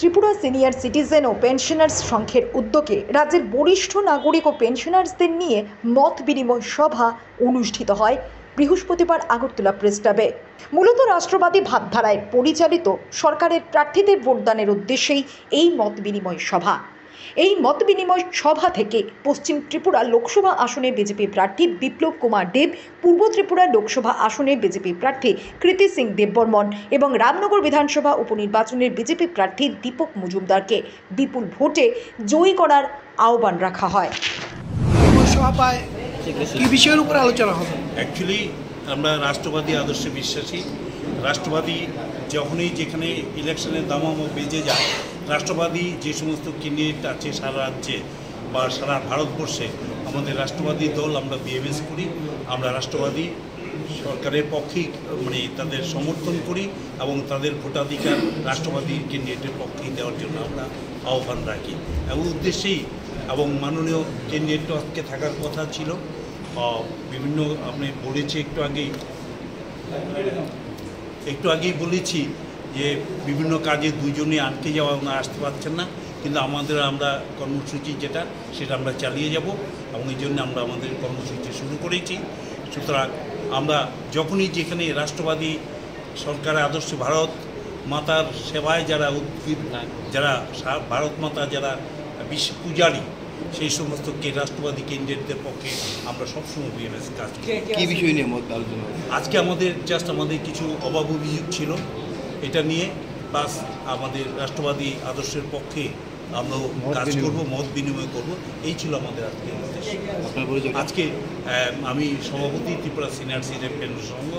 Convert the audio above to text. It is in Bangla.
ত্রিপুরা সিনিয়র সিটিজেন ও পেনশনার্স সংঘের উদ্যোগে রাজ্যের বরিষ্ঠ নাগরিক ও পেনশনার্সদের নিয়ে মত বিনিময় সভা অনুষ্ঠিত হয় বৃহস্পতিবার আগরতলা প্রেস ক্লাবে। মূলত রাষ্ট্রবাদী ভাবধারায় পরিচালিত সরকারের প্রার্থীদের ভোটদানের উদ্দেশ্যেই এই মত বিনিময় সভা। এই মত বিনিময় সভা থেকে পশ্চিম ত্রিপুরা লোকসভা আসনে বিজেপি প্রার্থী বিপ্লব কুমার দেব, পূর্ব ত্রিপুরা লোকসভা আসনে বিজেপি প্রার্থী কৃতি সিং দেববর্মন এবং রামনগর বিধানসভা উপনির্বাচনের বিজেপি প্রার্থী দীপক মজুমদারকে বিপুল ভোটে জয়ী করার আহ্বান রাখা হয়। সভায় কি বিষয়ের উপর আলোচনা হবে? অ্যাকচুয়ালি আমরা রাষ্ট্রবাদী আদর্শে বিশ্বাসী। রাষ্ট্রবাদী যখনই যেখানে ইলেকশনের দামাম বেজে যায়, রাষ্ট্রবাদী যে সমস্ত ক্যান্ডিডেট আছে সারা রাজ্যে বা সারা ভারতবর্ষে, আমাদের রাষ্ট্রবাদী দল আমরা বিএমএস করি। আমরা রাষ্ট্রবাদী সরকারের পক্ষেই তাদের সমর্থন করি এবং তাদের ভোটাধিকার রাষ্ট্রবাদী ক্যান্ডিডেটের পক্ষেই দেওয়ার জন্য আমরা আহ্বান রাখি এবং উদ্দেশ্যেই। এবং মাননীয় ক্যান্ডিডেট আজকে থাকার কথা ছিল। বিভিন্ন আপনি বলেছি একটু আগেই বলেছি যে বিভিন্ন কাজে দুজনে আটকে যাওয়া ওনারা আসতে পারছেন না, কিন্তু আমরা কর্মসূচি সেটা আমরা চালিয়ে যাব এবং এই জন্য আমরা আমাদের কর্মসূচি শুরু করেছি। সুতরাং আমরা যখনই যেখানে রাষ্ট্রবাদী সরকারের আদর্শ ভারত মাতার সেবায় যারা যারা ভারত মাতা যারা বিশ্ব পূজারী, সেই সমস্ত রাষ্ট্রবাদী ক্যান্ডিডেটদের পক্ষে আমরা সবসময় বিএমএস কাজ করি। কি বিষয় নিয়ে মত আলোচনা? আজকে আমাদের কিছু অভাব অভিযোগ ছিল, এটা নিয়ে প্লাস আমাদের রাষ্ট্রবাদী আদর্শের পক্ষে আমরা কাজ করব, মত বিনিময় করব, এই ছিল আমাদের আজকে উদ্দেশ্য। আজকে আমি সভাপতি ত্রিপুরা সিনিয়র সিটিজেন পেনশন সংঘ।